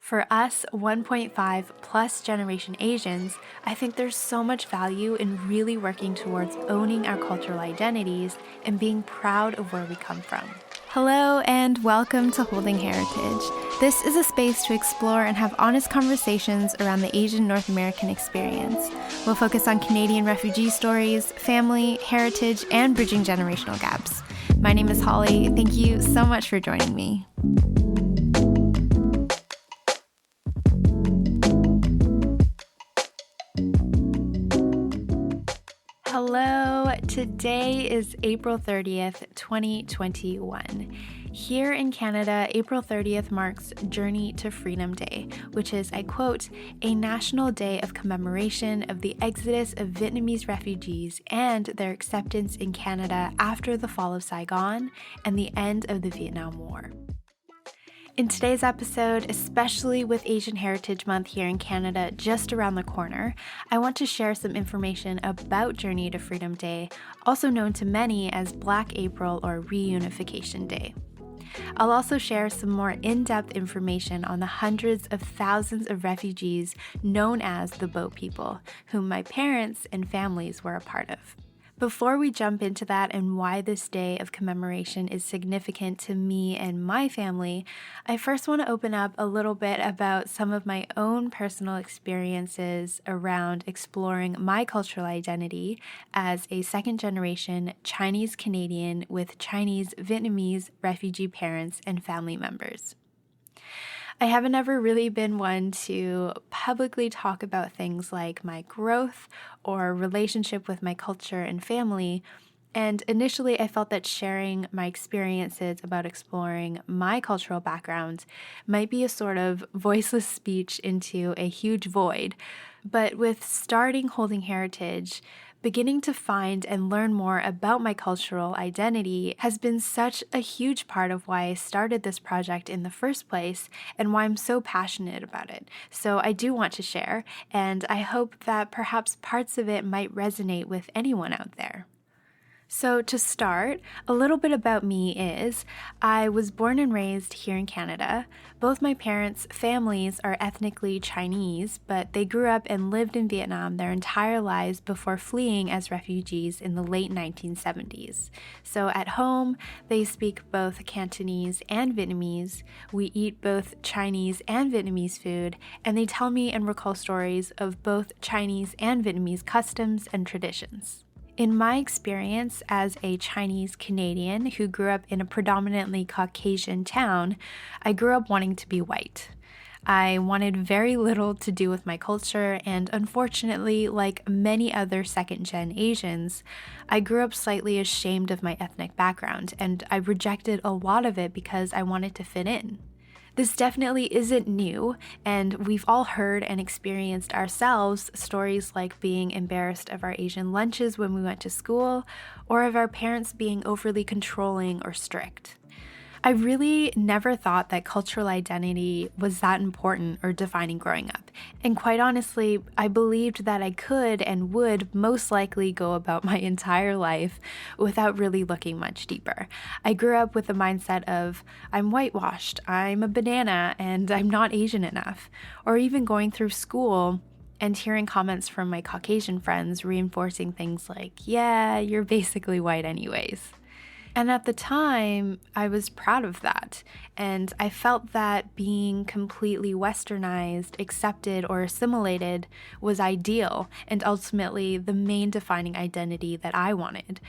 For us 1.5 plus generation Asians, I think there's so much value in really working towards owning our cultural identities and being proud of where we come from. Hello and welcome to Holding Heritage. This is a space to explore and have honest conversations around the Asian North American experience. We'll focus on Canadian refugee stories, family, heritage, and bridging generational gaps. My name is Holly. Thank you so much for joining me. Hello, today is April 30th, 2021. Here in Canada, April 30th marks Journey to Freedom Day, which is, I quote, a national day of commemoration of the exodus of Vietnamese refugees and their acceptance in Canada after the fall of Saigon and the end of the Vietnam War. In today's episode, especially with Asian Heritage Month here in Canada just around the corner, I want to share some information about Journey to Freedom Day, also known to many as Black April or Reunification Day. I'll also share some more in-depth information on the hundreds of thousands of refugees known as the Boat People, whom my parents and families were a part of. Before we jump into that and why this day of commemoration is significant to me and my family, I first want to open up a little bit about some of my own personal experiences around exploring my cultural identity as a second-generation Chinese-Canadian with Chinese-Vietnamese refugee parents and family members. I haven't ever really been one to publicly talk about things like my growth or relationship with my culture and family, and initially I felt that sharing my experiences about exploring my cultural background might be a sort of voiceless speech into a huge void. But with starting Holding Heritage, beginning to find and learn more about my cultural identity has been such a huge part of why I started this project in the first place and why I'm so passionate about it. So I do want to share, and I hope that perhaps parts of it might resonate with anyone out there. So to start, a little bit about me is, I was born and raised here in Canada. Both my parents' families are ethnically Chinese, but they grew up and lived in Vietnam their entire lives before fleeing as refugees in the late 1970s. So at home, they speak both Cantonese and Vietnamese. We eat both Chinese and Vietnamese food, and they tell me and recall stories of both Chinese and Vietnamese customs and traditions. In my experience as a Chinese Canadian who grew up in a predominantly Caucasian town, I grew up wanting to be white. I wanted very little to do with my culture, and unfortunately, like many other second-gen Asians, I grew up slightly ashamed of my ethnic background, and I rejected a lot of it because I wanted to fit in. This definitely isn't new, and we've all heard and experienced ourselves stories like being embarrassed of our Asian lunches when we went to school, or of our parents being overly controlling or strict. I really never thought that cultural identity was that important or defining growing up. And quite honestly, I believed that I could and would most likely go about my entire life without really looking much deeper. I grew up with the mindset of, I'm whitewashed, I'm a banana, and I'm not Asian enough. Or even going through school and hearing comments from my Caucasian friends reinforcing things like, yeah, you're basically white anyways. And at the time, I was proud of that, and I felt that being completely westernized, accepted, or assimilated was ideal and ultimately the main defining identity that I wanted.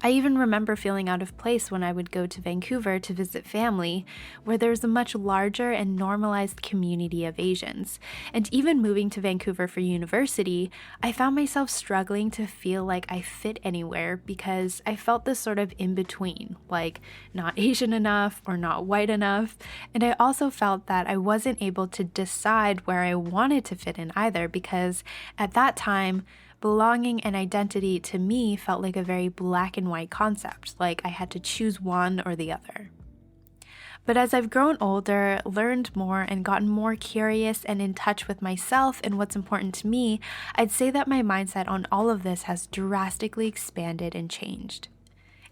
I even remember feeling out of place when I would go to Vancouver to visit family, where there's a much larger and normalized community of Asians. And even moving to Vancouver for university, I found myself struggling to feel like I fit anywhere because I felt this sort of in-between, like not Asian enough or not white enough. And I also felt that I wasn't able to decide where I wanted to fit in either because at that time, belonging and identity to me felt like a very black and white concept, like I had to choose one or the other. But as I've grown older, learned more, and gotten more curious and in touch with myself and what's important to me, I'd say that my mindset on all of this has drastically expanded and changed.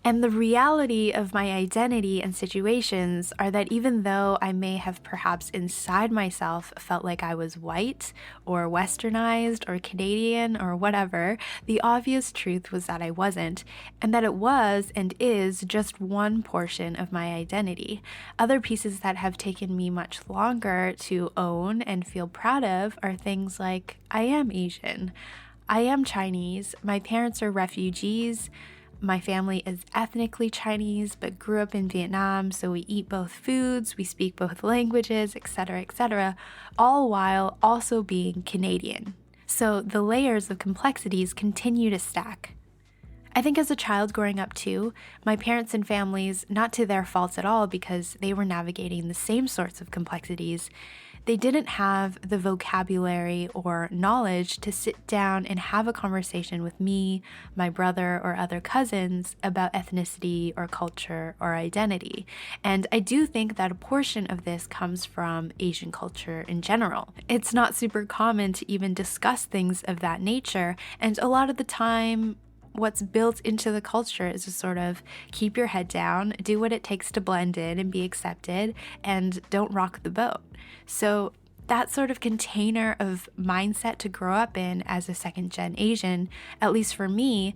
And the reality of my identity and situations are that even though I may have perhaps inside myself felt like I was white or westernized or Canadian or whatever, the obvious truth was that I wasn't, and that it was and is just one portion of my identity. Other pieces that have taken me much longer to own and feel proud of are things like I am Asian, I am Chinese, my parents are refugees, my family is ethnically Chinese but grew up in Vietnam, so we eat both foods, we speak both languages, etc., all while also being Canadian. So the layers of complexities continue to stack. I think as a child growing up too, my parents and families, not to their faults at all because they were navigating the same sorts of complexities, they didn't have the vocabulary or knowledge to sit down and have a conversation with me, my brother, or other cousins about ethnicity or culture or identity. And I do think that a portion of this comes from Asian culture in general. It's not super common to even discuss things of that nature, and a lot of the time, what's built into the culture is to sort of keep your head down, do what it takes to blend in and be accepted, and don't rock the boat. So that sort of container of mindset to grow up in as a second-gen Asian, at least for me,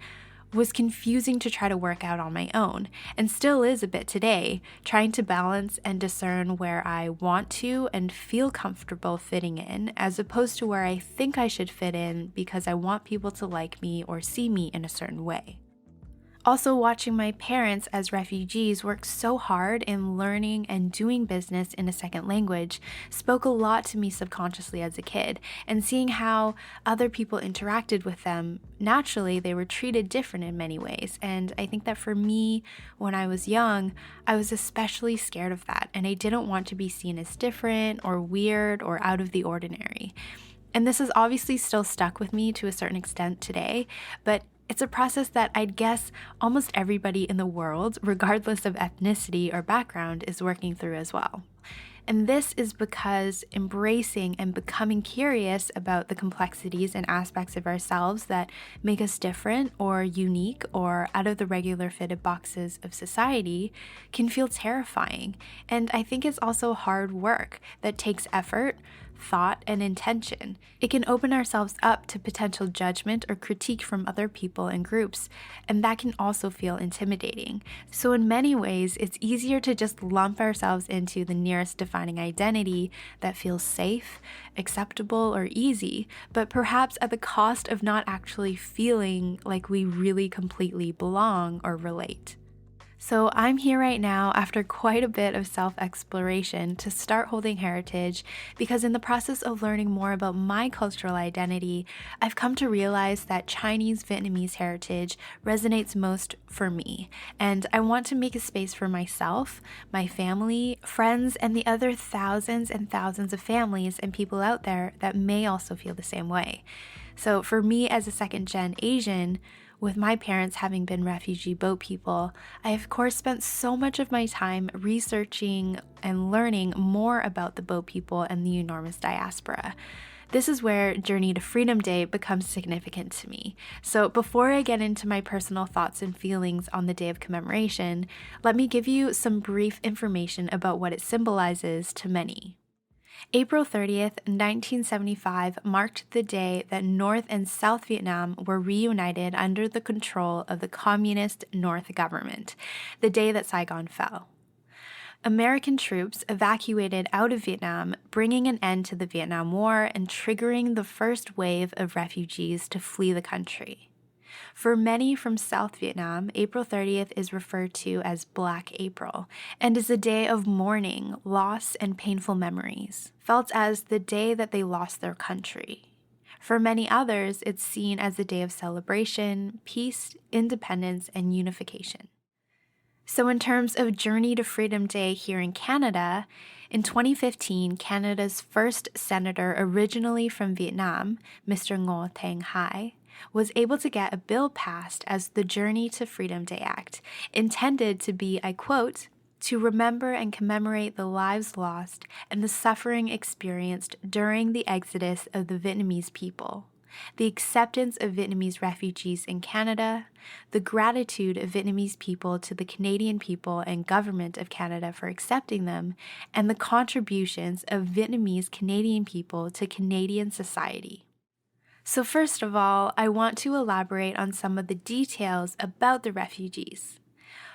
was confusing to try to work out on my own, and still is a bit today, trying to balance and discern where I want to and feel comfortable fitting in, as opposed to where I think I should fit in because I want people to like me or see me in a certain way. Also, watching my parents as refugees work so hard in learning and doing business in a second language spoke a lot to me subconsciously as a kid, and seeing how other people interacted with them, naturally they were treated different in many ways. And I think that for me, when I was young, I was especially scared of that, and I didn't want to be seen as different or weird or out of the ordinary. And this has obviously still stuck with me to a certain extent today, but it's a process that I'd guess almost everybody in the world, regardless of ethnicity or background, is working through as well. And this is because embracing and becoming curious about the complexities and aspects of ourselves that make us different or unique or out of the regular fitted boxes of society can feel terrifying. And I think it's also hard work that takes effort, thought, and intention. It can open ourselves up to potential judgment or critique from other people and groups, and that can also feel intimidating. So in many ways, it's easier to just lump ourselves into the nearest defining identity that feels safe, acceptable, or easy, but perhaps at the cost of not actually feeling like we really completely belong or relate. So I'm here right now after quite a bit of self-exploration to start holding heritage, because in the process of learning more about my cultural identity, I've come to realize that Chinese-Vietnamese heritage resonates most for me. And I want to make a space for myself, my family, friends, and the other thousands and thousands of families and people out there that may also feel the same way. So for me as a second-gen Asian, with my parents having been refugee boat people, I of course spent so much of my time researching and learning more about the boat people and the enormous diaspora. This is where Journey to Freedom Day becomes significant to me. So before I get into my personal thoughts and feelings on the day of commemoration, let me give you some brief information about what it symbolizes to many. April 30th, 1975 marked the day that North and South Vietnam were reunited under the control of the Communist North government, the day that Saigon fell. American troops evacuated out of Vietnam, bringing an end to the Vietnam War and triggering the first wave of refugees to flee the country. For many from South Vietnam, April 30th is referred to as Black April and is a day of mourning, loss, and painful memories, felt as the day that they lost their country. For many others, it's seen as a day of celebration, peace, independence, and unification. So in terms of Journey to Freedom Day here in Canada, in 2015, Canada's first senator originally from Vietnam, Mr. Ngo Thanh Hai, was able to get a bill passed as the Journey to Freedom Day Act, intended to be, I quote, to remember and commemorate the lives lost and the suffering experienced during the exodus of the Vietnamese people. the acceptance of Vietnamese refugees in Canada, the gratitude of Vietnamese people to the Canadian people and government of Canada for accepting them, and the contributions of Vietnamese Canadian people to Canadian society. So first of all, I want to elaborate on some of the details about the refugees.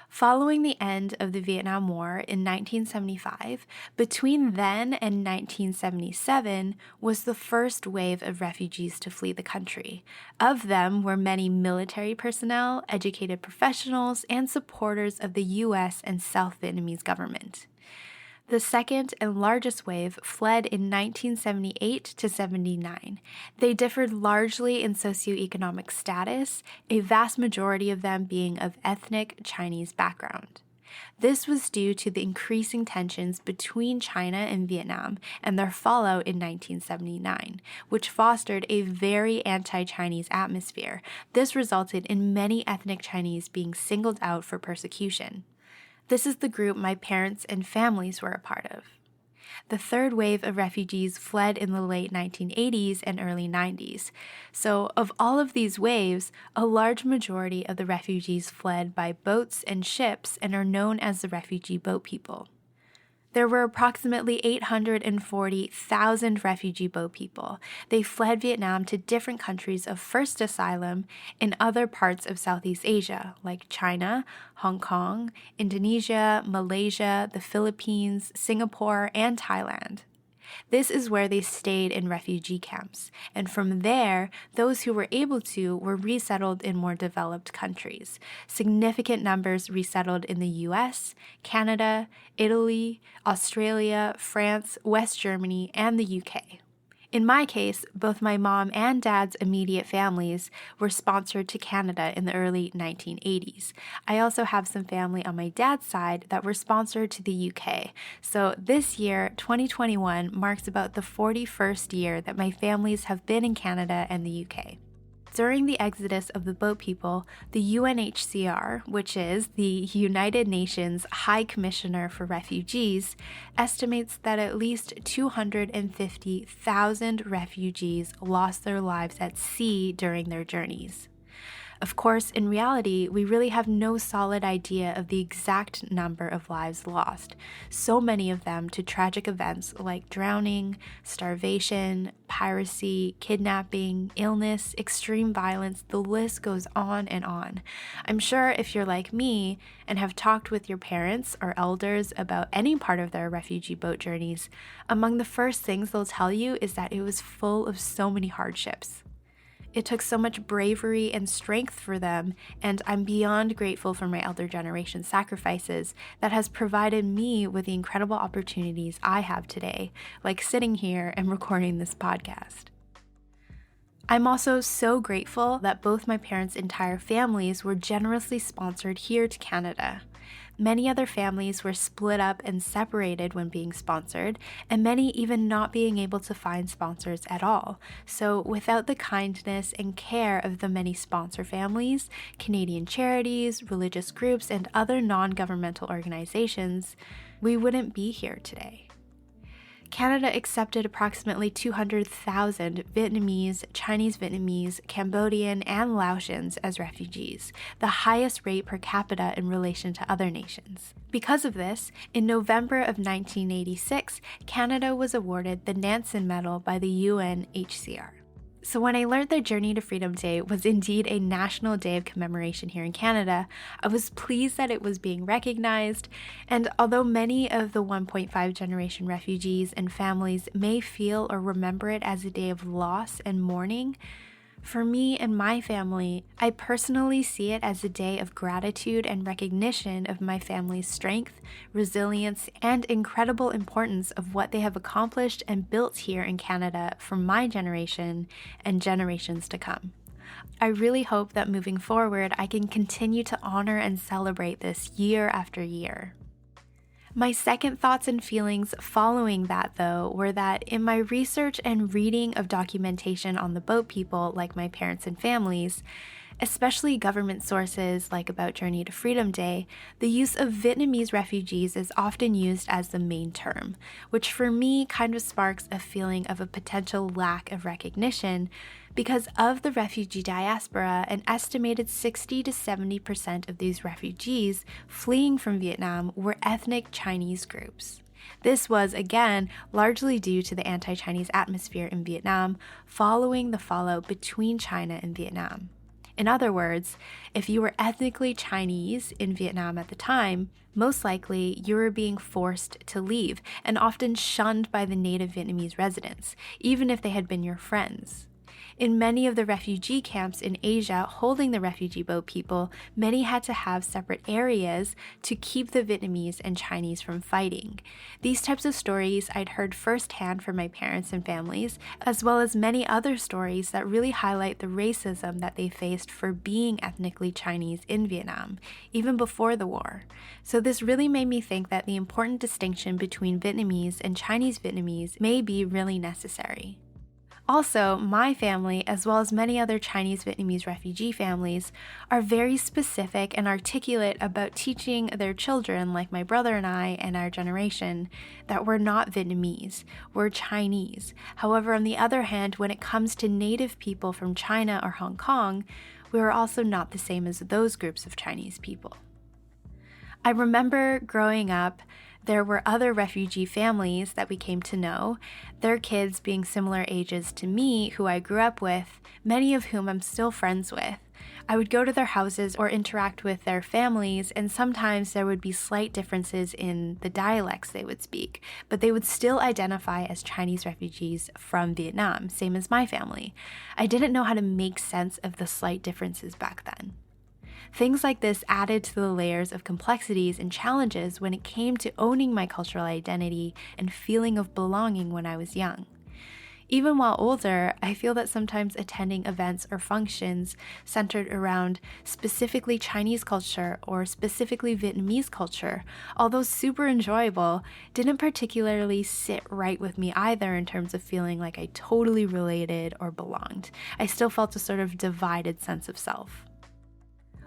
Following the end of the Vietnam War in 1975, between then and 1977 was the first wave of refugees to flee the country. Of them were many military personnel, educated professionals, and supporters of the U.S. and South Vietnamese government. The second and largest wave fled in 1978 to 79. They differed largely in socioeconomic status, a vast majority of them being of ethnic Chinese background. This was due to the increasing tensions between China and Vietnam and their fallout in 1979, which fostered a very anti-Chinese atmosphere. This resulted in many ethnic Chinese being singled out for persecution. This is the group my parents and families were a part of. The third wave of refugees fled in the late 1980s and early 90s. So, of all of these waves, a large majority of the refugees fled by boats and ships and are known as the refugee boat people. There were approximately 840,000 refugee boat people. They fled Vietnam to different countries of first asylum in other parts of Southeast Asia, like China, Hong Kong, Indonesia, Malaysia, the Philippines, Singapore, and Thailand. This is where they stayed in refugee camps, and from there, those who were able to were resettled in more developed countries. Significant numbers resettled in the US, Canada, Italy, Australia, France, West Germany, and the UK. In my case, both my mom and dad's immediate families were sponsored to Canada in the early 1980s. I also have some family on my dad's side that were sponsored to the UK. So this year, 2021, marks about the 41st year that my families have been in Canada and the UK. During the exodus of the boat people, the UNHCR, which is the United Nations High Commissioner for Refugees, estimates that at least 250,000 refugees lost their lives at sea during their journeys. Of course, in reality, we really have no solid idea of the exact number of lives lost, so many of them to tragic events like drowning, starvation, piracy, kidnapping, illness, extreme violence. The list goes on and on. I'm sure if you're like me and have talked with your parents or elders about any part of their refugee boat journeys, among the first things they'll tell you is that it was full of so many hardships. It took so much bravery and strength for them, and I'm beyond grateful for my elder generation's sacrifices that has provided me with the incredible opportunities I have today, like sitting here and recording this podcast. I'm also so grateful that both my parents' entire families were generously sponsored here to Canada. Many other families were split up and separated when being sponsored, and many even not being able to find sponsors at all. So without the kindness and care of the many sponsor families, Canadian charities, religious groups, and other non-governmental organizations, we wouldn't be here today. Canada accepted approximately 200,000 Vietnamese, Chinese-Vietnamese, Cambodian, and Laotians as refugees, the highest rate per capita in relation to other nations. Because of this, in November of 1986, Canada was awarded the Nansen Medal by the UNHCR. So when I learned that Journey to Freedom Day was indeed a national day of commemoration here in Canada, I was pleased that it was being recognized, and although many of the 1.5 generation refugees and families may feel or remember it as a day of loss and mourning, for me and my family, I personally see it as a day of gratitude and recognition of my family's strength, resilience, and incredible importance of what they have accomplished and built here in Canada for my generation and generations to come. I really hope that moving forward, I can continue to honor and celebrate this year after year. My second thoughts and feelings following that, though, were that in my research and reading of documentation on the boat people, like my parents and families, Especially government sources like about Journey to Freedom Day, the use of Vietnamese refugees is often used as the main term, which for me kind of sparks a feeling of a potential lack of recognition because of the refugee diaspora, an estimated 60 to 70% of these refugees fleeing from Vietnam were ethnic Chinese groups. This was, again, largely due to the anti-Chinese atmosphere in Vietnam following the fallout between China and Vietnam. In other words, if you were ethnically Chinese in Vietnam at the time, most likely you were being forced to leave and often shunned by the native Vietnamese residents, even if they had been your friends. In many of the refugee camps in Asia holding the refugee boat people, many had to have separate areas to keep the Vietnamese and Chinese from fighting. These types of stories I'd heard firsthand from my parents and families, as well as many other stories that really highlight the racism that they faced for being ethnically Chinese in Vietnam, even before the war. So this really made me think that the important distinction between Vietnamese and Chinese-Vietnamese may be really necessary. Also, my family, as well as many other Chinese-Vietnamese refugee families, are very specific and articulate about teaching their children, like my brother and I and our generation, that we're not Vietnamese, we're Chinese. However, on the other hand, when it comes to native people from China or Hong Kong, we are also not the same as those groups of Chinese people. I remember growing up, there were other refugee families that we came to know, their kids being similar ages to me, who I grew up with, many of whom I'm still friends with. I would go to their houses or interact with their families, and sometimes there would be slight differences in the dialects they would speak, but they would still identify as Chinese refugees from Vietnam, same as my family. I didn't know how to make sense of the slight differences back then. Things like this added to the layers of complexities and challenges when it came to owning my cultural identity and feeling of belonging when I was young. Even while older, I feel that sometimes attending events or functions centered around specifically Chinese culture or specifically Vietnamese culture, although super enjoyable, didn't particularly sit right with me either in terms of feeling like I totally related or belonged. I still felt a sort of divided sense of self.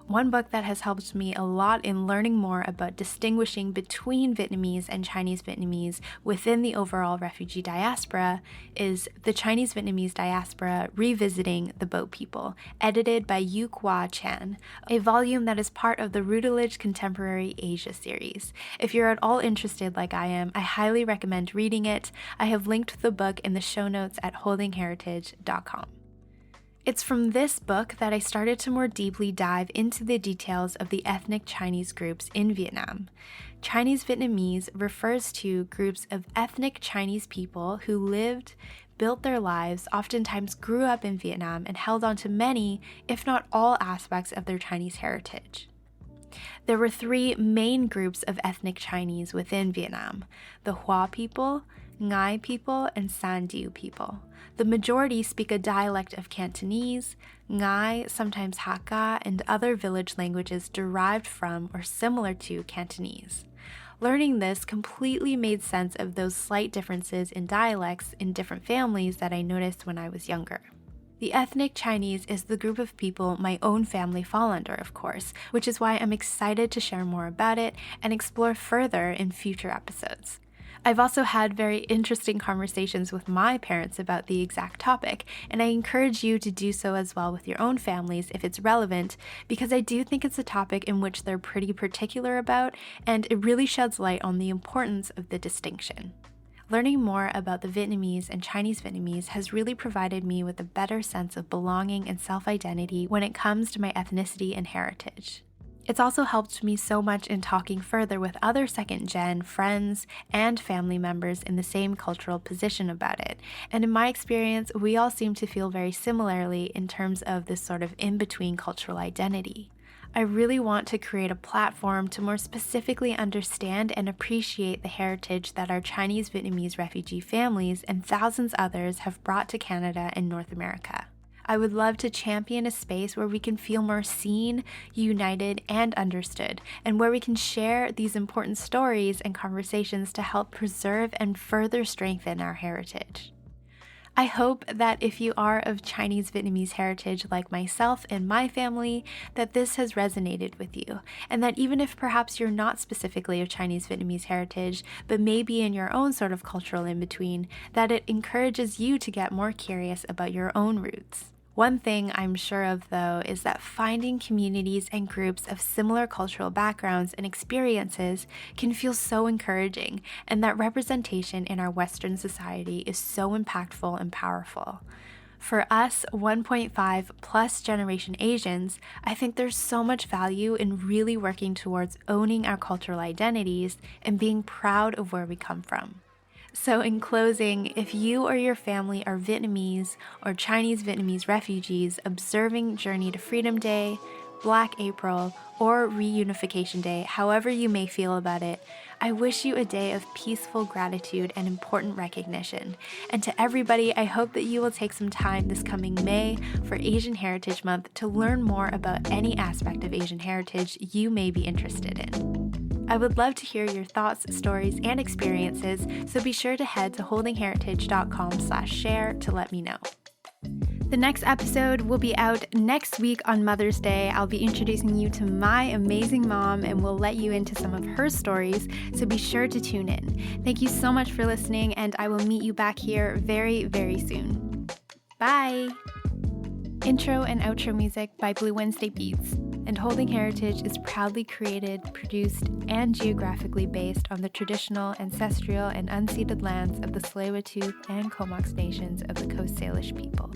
One book that has helped me a lot in learning more about distinguishing between Vietnamese and Chinese-Vietnamese within the overall refugee diaspora is The Chinese-Vietnamese Diaspora Revisiting the Boat People, edited by Yu Kwa Chan, a volume that is part of the Routledge Contemporary Asia series. If you're at all interested like I am, I highly recommend reading it. I have linked the book in the show notes at holdingheritage.com. It's from this book that I started to more deeply dive into the details of the ethnic Chinese groups in Vietnam. Chinese-Vietnamese refers to groups of ethnic Chinese people who lived, built their lives, oftentimes grew up in Vietnam, and held on to many, if not all, aspects of their Chinese heritage. There were three main groups of ethnic Chinese within Vietnam: the Hoa people, Ngai people, and San Diu people. The majority speak a dialect of Cantonese, Ngai, sometimes Hakka, and other village languages derived from or similar to Cantonese. Learning this completely made sense of those slight differences in dialects in different families that I noticed when I was younger. The ethnic Chinese is the group of people my own family fall under, of course, which is why I'm excited to share more about it and explore further in future episodes. I've also had very interesting conversations with my parents about the exact topic, and I encourage you to do so as well with your own families if it's relevant, because I do think it's a topic in which they're pretty particular about, and it really sheds light on the importance of the distinction. Learning more about the Vietnamese and Chinese-Vietnamese has really provided me with a better sense of belonging and self-identity when it comes to my ethnicity and heritage. It's also helped me so much in talking further with other second-gen friends and family members in the same cultural position about it. And in my experience, we all seem to feel very similarly in terms of this sort of in-between cultural identity. I really want to create a platform to more specifically understand and appreciate the heritage that our Chinese-Vietnamese refugee families and thousands others have brought to Canada and North America. I would love to champion a space where we can feel more seen, united, and understood, and where we can share these important stories and conversations to help preserve and further strengthen our heritage. I hope that if you are of Chinese-Vietnamese heritage like myself and my family, that this has resonated with you, and that even if perhaps you're not specifically of Chinese-Vietnamese heritage, but maybe in your own sort of cultural in-between, that it encourages you to get more curious about your own roots. One thing I'm sure of, though, is that finding communities and groups of similar cultural backgrounds and experiences can feel so encouraging, and that representation in our Western society is so impactful and powerful. For us 1.5 plus generation Asians, I think there's so much value in really working towards owning our cultural identities and being proud of where we come from. So in closing, if you or your family are Vietnamese or Chinese-Vietnamese refugees observing Journey to Freedom Day, Black April, or Reunification Day, however you may feel about it, I wish you a day of peaceful gratitude and important recognition. And to everybody, I hope that you will take some time this coming May for Asian Heritage Month to learn more about any aspect of Asian heritage you may be interested in. I would love to hear your thoughts, stories, and experiences, so be sure to head to holdingheritage.com/share to let me know. The next episode will be out next week on Mother's Day. I'll be introducing you to my amazing mom, and we'll let you into some of her stories, so be sure to tune in. Thank you so much for listening, and I will meet you back here very, very soon. Bye! Intro and outro music by Blue Wednesday Beats. And Holding Heritage is proudly created, produced, and geographically based on the traditional, ancestral, and unceded lands of the Tsleil-Waututh and Comox nations of the Coast Salish people.